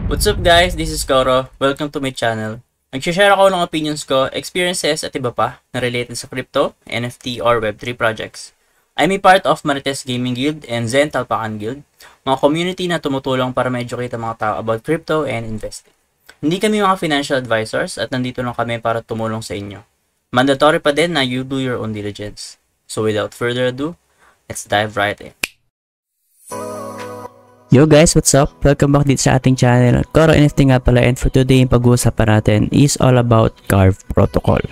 What's up guys? This is Koro. Welcome to my channel. Nag-share ako ng opinions ko, experiences at iba pa na related sa crypto, NFT or Web3 projects. I'm a part of Marites Gaming Guild and Zen Talpakan Guild, mga community na tumutulong para ma-educate ang mga tao about crypto and investing. Hindi kami mga financial advisors at nandito lang kami para tumulong sa inyo. Mandatory pa din na you do your own diligence. So without further ado, let's dive right in. Yo guys, what's up? Welcome back dito sa ating channel. Koro NFT nga pala, and for today yung pag-uusapan natin is all about Carve protocol.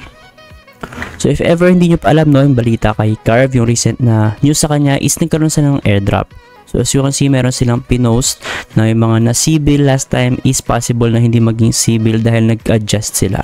So if ever hindi nyo pa alam yung balita kay Carve, yung recent na news sa kanya is nagkaroon sila ng airdrop. So as you can see, meron silang pinost na yung mga na-sibil last time is possible na hindi maging sibil dahil nag-adjust sila.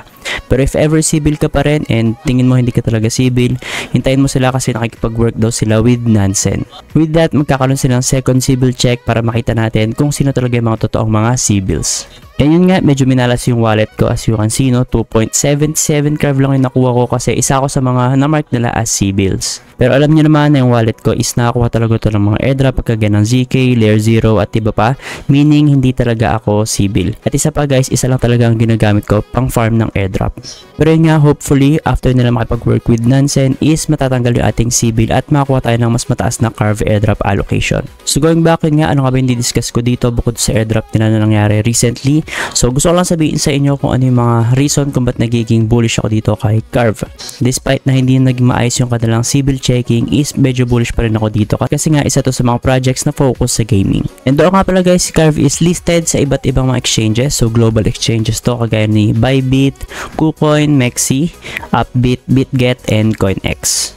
Pero if ever sibil ka pa rin and tingin mo hindi ka talaga sibil, hintayin mo sila kasi nakikipag-work daw sila with Nansen. With that, magkakaroon silang second sibil check para makita natin kung sino talaga yung mga totoong mga sibils. And yun nga, medyo minalas yung wallet ko as you can see, no? 2.77 Carve lang yung nakuha ko kasi isa ako sa mga na-mark nila as sibils. Pero alam niyo naman na yung wallet ko is nakakuha talaga ito ng mga airdrop pagkagaya ng ZK, Layer 0 at iba pa, meaning hindi talaga ako sibil. At isa pa guys, isa lang talaga ang ginagamit ko pang farm ng airdrop. Pero yun nga, hopefully, after nila makipag-work with Nansen is matatanggal yung ating sibil at makakuha tayo ng mas mataas na Carve airdrop allocation. So going back yun nga, ano nga ba yung di-discuss ko dito bukod sa airdrop nila na nangyari recently. So gusto ko lang sabihin sa inyo kung ano yung mga reason kung ba't nagiging bullish ako dito kay Carve. Despite na hindi naging maayos yung kanilang sibil checking, is medyo bullish pa rin ako dito kasi nga isa to sa mga projects na focus sa gaming. And doon nga pala guys, si Carve is listed sa iba't ibang mga exchanges. So global exchanges to kagaya ni Bybit, KuCoin, Mexi, Upbit, BitGet, and CoinX.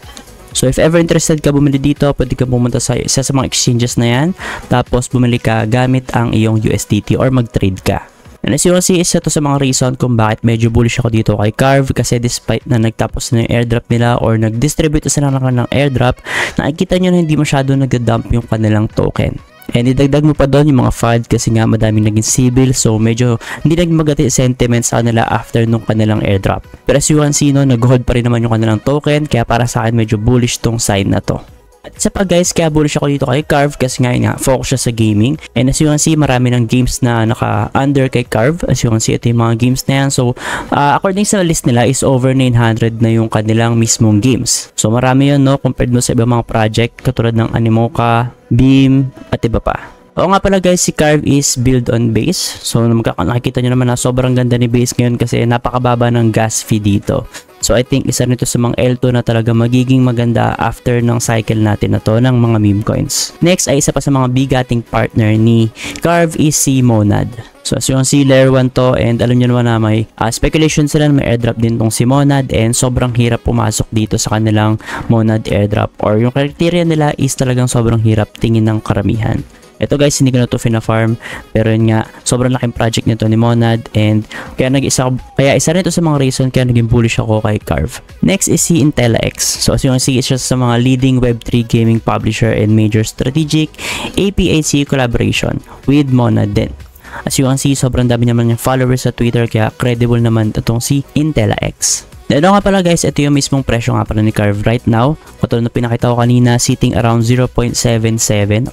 So if ever interested ka bumili dito, pwede ka pumunta sa isa sa mga exchanges na yan, tapos bumili ka gamit ang iyong USDT or mag-trade ka. And as you can see, isa to sa mga reason kung bakit medyo bullish ako dito kay Carve kasi despite na nagtapos na yung airdrop nila or nag-distribute na sila ng airdrop, nakikita nyo na hindi masyado nag-dump yung kanilang token. And idagdag mo pa doon yung mga FUD kasi nga madaming naging sibil, so medyo hindi naging magati sentiment sa kanila after nung kanilang airdrop. Pero as you can see, no, nag-hold pa rin naman yung kanilang token, kaya para sa akin medyo bullish tong sign na to. At isa pa guys, kaya bullish ako dito kay Carve kasi nga focus siya sa gaming. And as you can see, marami ng games na naka-under kay Carve. As you can see, ito yung mga games na yan. So, according sa list nila is over 900 na yung kanilang mismong games. So, marami yun, no? Compared mo sa ibang mga project katulad ng Animoca, Beam, at iba pa. Oo nga pala guys, si Carve is build on base. So, nakikita nyo naman na sobrang ganda ni base ngayon kasi napakababa ng gas fee dito. So I think isa nito sa mga L2 na talaga magiging maganda after ng cycle natin na to ng mga meme coins. Next ay isa pa sa mga bigating partner ni Carve is si Monad. So as you can see, Layer 1 to, and alam nyo naman na may speculation sila na may airdrop din tong si Monad, and sobrang hirap pumasok dito sa kanilang Monad airdrop, or yung criteria nila is talagang sobrang hirap tingin ng karamihan. Ito guys, hindi ko na ito fina-farm, pero yun nga, sobrang laking project nito ni Monad, and kaya isa rin ito sa mga reason kaya naging bullish ako kay Carve. Next is si IntelliX. So as you can see, it's just sa mga leading Web3 gaming publisher and major strategic APAC collaboration with Monad din. As you can see, sobrang dami naman yung followers sa Twitter, kaya credible naman itong si IntelliX. Ano nga pala guys, ito yung mismong presyo nga pala ni Carve right now. Katulad na pinakita ko kanina, sitting around 0.77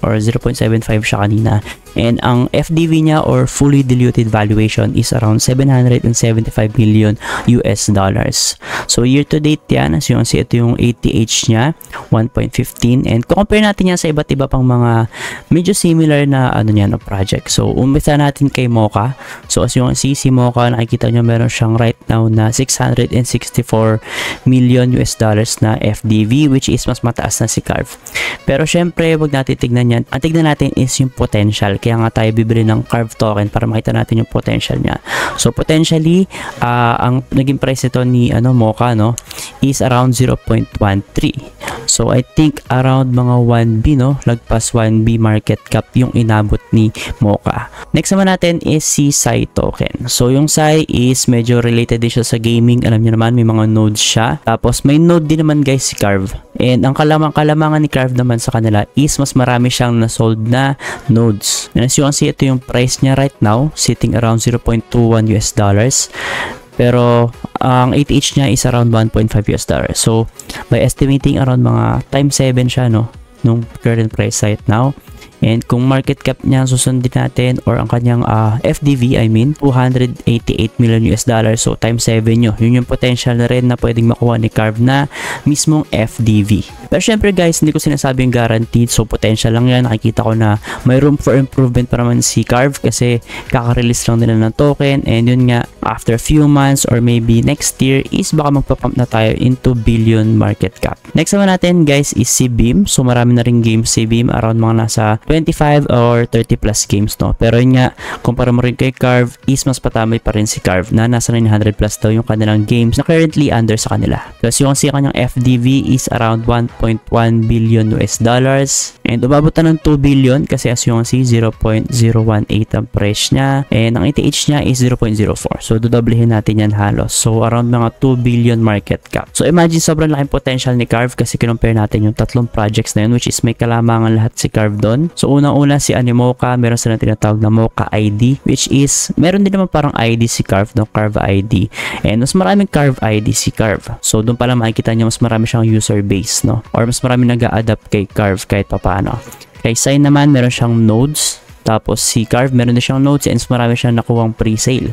or 0.75 siya kanina. And ang FDV niya or fully diluted valuation is around 775 million US dollars. So year to date yan, as you can see, ito yung ATH niya, 1.15. And kung compare natin yan sa iba't iba pang mga medyo similar na project. So umpisa natin kay Mocha. So as you can see, si Mocha, nakikita nyo meron siyang right now na 664 million US dollars na FDV, which is mas mataas na si Carve. Pero syempre, wag natin tignan yan. Ang tignan natin is yung potential. Kaya nga tayo bibili ng Carve token para makita natin yung potential niya. So potentially, ang naging price nito ni Mocha, no, is around 0.13. So I think around mga 1B, no, lagpas 1B market cap yung inabot ni Mocha. Next naman natin is si Sai token. So yung Sai is medyo related din siya sa gaming. Alam niyo naman, may mga nodes siya. Tapos may node din naman guys si Carve. And ang kalamangan ni Carve naman sa kanila is mas marami siyang na-sold na nodes. And as you can see, ito yung price niya right now, sitting around 0.21 US dollars. Pero ang ATH niya is around 1.5 US dollars. So by estimating around mga times 7 siya, no, nung current price right now. And kung market cap niya susundin natin or ang kanyang FDV, I mean, 288 million US dollars. So times 7 nyo. Yun yung potential na rin na pwedeng makuha ni Carve na mismong FDV. Pero syempre guys, hindi ko sinasabi yung guaranteed. So potential lang yan. Nakikita ko na may room for improvement pa naman si Carve kasi kaka-release lang nila ng token. And yun nga, after a few months or maybe next year is baka magpapump na tayo into billion market cap. Next naman natin guys is si Beam. So marami na rin games si Beam, around mga nasa 25 or 30 plus games, no. Pero yun nga, kumpara mo rin kay Carve is mas patamay pa rin si Carve na nasa 900 plus daw yung kanilang games na currently under sa kanila. Plus yung kanyang FDV is around 1.1 billion US dollars and umabot na ng 2 billion kasi as yung 0.018 ang price niya and ang ETH niya is 0.04. So dodoblehin natin yan halos. So around mga 2 billion market cap. So imagine sobrang laking potential ni Carve kasi kinumpare natin yung tatlong projects na yun which is may kalamangan lahat si Carve doon. So unang-una si Animoca, meron silang tinatawag na Mocha ID which is meron din naman parang ID si Carve, no? Carve ID. And mas maraming Carve ID si Carve. So doon pala makikita niyo mas marami siyang user base, no? Or mas marami nag-a-adapt kay Carve kahit papaano. Kay Sign naman meron siyang nodes. Tapos si Carve meron din siyang nodes and mas marami siyang nakuwang pre-sale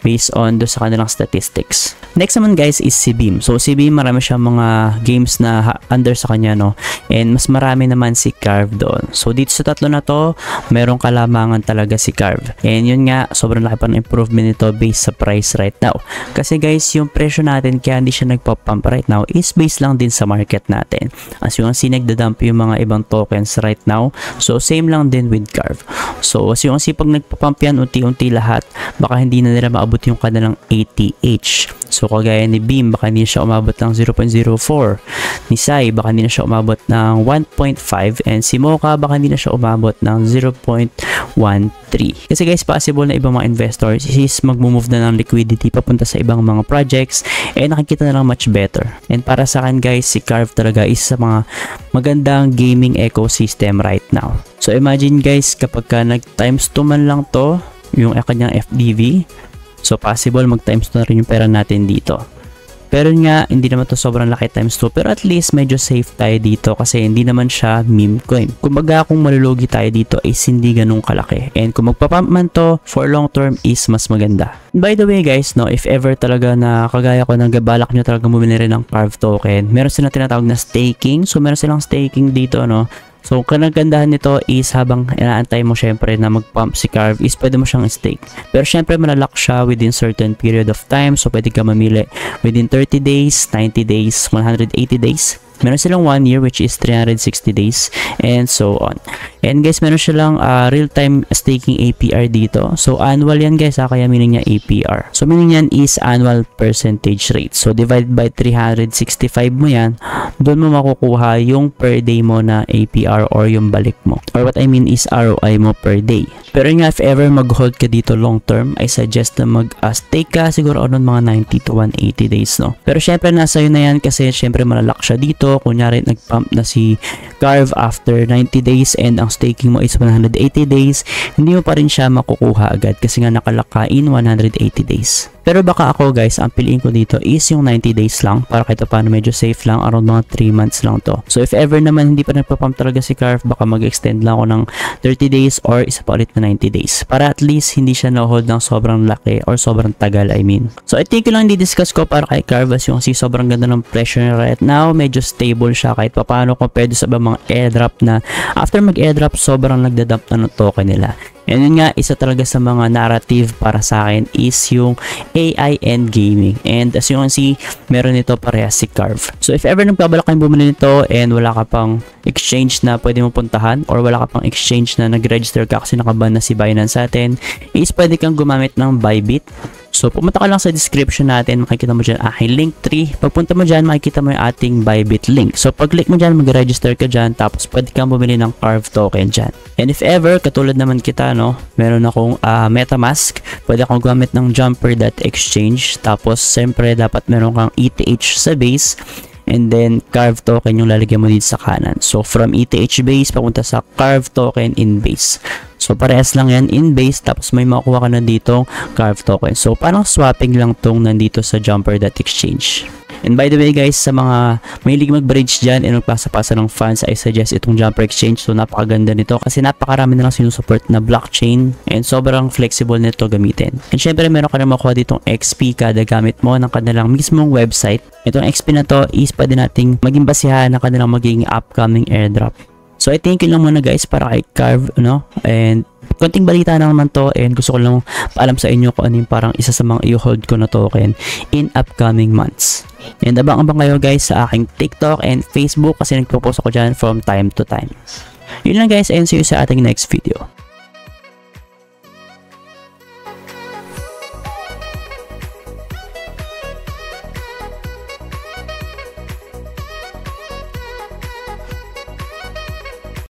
based on do sa kanilang statistics. Next naman guys is si Beam. So si Beam marami siyang mga games na under sa kanya, no? And mas marami naman si Carve doon. So dito sa tatlo na to, merong kalamangan talaga si Carve. And yun nga, sobrang laki pa ng improvement nito based sa price right now. Kasi guys, yung presyo natin kaya hindi siya nagpapump right now is based lang din sa market natin. As yung nagdadump yung mga ibang tokens right now. So same lang din with Carve. So as yung pag nagpapump yan unti-unti lahat, baka hindi na nila maabot yung kanilang ATH. So kagaya ni Beam, baka hindi siya umabot ng 0.04. Ni Sai, baka hindi na siya umabot ng 1.5. And si Mocha, baka hindi na siya umabot ng 0.13. Kasi guys, possible na ibang mga investors is mag-move na ng liquidity papunta sa ibang mga projects and nakikita na lang much better. And para sa akin guys, si Carve talaga is sa mga magandang gaming ecosystem right now. So imagine guys, kapag ka nag times 2 man lang to, yung kanyang FDV, so possible mag times 2 na rin yung pera natin dito. Pero nga, hindi naman to sobrang laki times 2, pero at least medyo safe tayo dito kasi hindi naman siya meme coin. Kumbaga kung malulugi tayo dito is hindi ganun kalaki. And kung magpapump man to, for long term is mas maganda. By the way guys, no, if ever talaga na kagaya ko nang gabalak nyo talaga bumili rin ng Carve token, meron silang tinatawag na staking. So meron silang staking dito, no. So, kanagandahan nito is habang inaantay mo syempre na mag-pump si Carve is pwede mo siyang stake. Pero syempre malalock siya within certain period of time. So, pwede ka mamili within 30 days, 90 days, 180 days. Meron silang 1 year which is 360 days and so on. And guys, meron silang real-time staking APR dito. So annual yan guys, kaya meaning niya APR. So meaning yan is annual percentage rate. So divide by 365 mo yan, doon mo makukuha yung per day mo na APR or yung balik mo. Or what I mean is ROI mo per day. Pero nga if ever mag-hold ka dito long term, I suggest na mag-stake ka siguro on mga 90 to 180 days, no? Pero syempre nasa yun na yan kasi syempre malalak siya dito. Kunyari nag-pump na si Carve after 90 days and ang staking mo is 180 days, hindi mo pa rin siya makukuha agad kasi nga nakalaka in 180 days. Pero baka ako guys, ang piliin ko dito is yung 90 days lang para kahit paano medyo safe lang, around mga 3 months lang to. So if ever naman hindi pa nagpa-pump talaga si Carve, baka mag-extend lang ako ng 30 days or isa pa ulit na 90 days para at least hindi siya na-hold ng sobrang laki or sobrang tagal, I mean. So I think yun lang di-discuss ko para kay Carve as yung sobrang ganda ng pressure right now, medyo stable siya kahit paano compared sa ibang mga airdrop na after mag-airdrop sobrang nagdadump na ng token nila. And yun nga, isa talaga sa mga narrative para sa akin is yung AI and gaming. And as you can see, meron nito parehas si Carve. So if ever nagbabalak kayong bumili nito and wala ka pang exchange na pwede mo puntahan or wala ka pang exchange na nag-register ka kasi nakaban na si Binance sa atin, is pwede kang gumamit ng Bybit. So, pumunta ka lang sa description natin, makikita mo dyan aking Linktree. Pagpunta mo dyan, makikita mo yung ating Bybit link. So, pag-click mo dyan, mag-register ka dyan, tapos pwede kang bumili ng Carve token dyan. And if ever, katulad naman kita, no, meron akong MetaMask, pwede akong gumamit ng Jumper.exchange, tapos, siyempre, dapat meron kang ETH sa base, and then Carve token yung lalagyan mo dito sa kanan. So, from ETH base, papunta sa Carve token in base. So, parehas lang yan in base, tapos may makuha ka na dito Carve token. So, parang swapping lang tong nandito sa Jumper.exchange. And by the way guys, sa mga mahilig mag-bridge dyan and magpasa-pasa ng funds, I suggest itong Jumper Exchange. So napakaganda nito kasi napakarami na lang sinusupport na blockchain and sobrang flexible nito gamitin. And syempre meron ka na makuha ditong XP kada gamit mo ng kanilang mismong website. Itong XP na to is pwede nating maging basihan ng kanilang magiging upcoming airdrop. So I think yun lang muna guys para kay Carve, no? And konting balita na naman to and gusto ko lang paalam sa inyo kung ano yung parang isa sa mga i-hold ko na token in upcoming months. And abang-abang kayo guys sa aking TikTok and Facebook kasi nagpo-post ako dyan from time to time. Yun lang guys, and see you sa ating next video.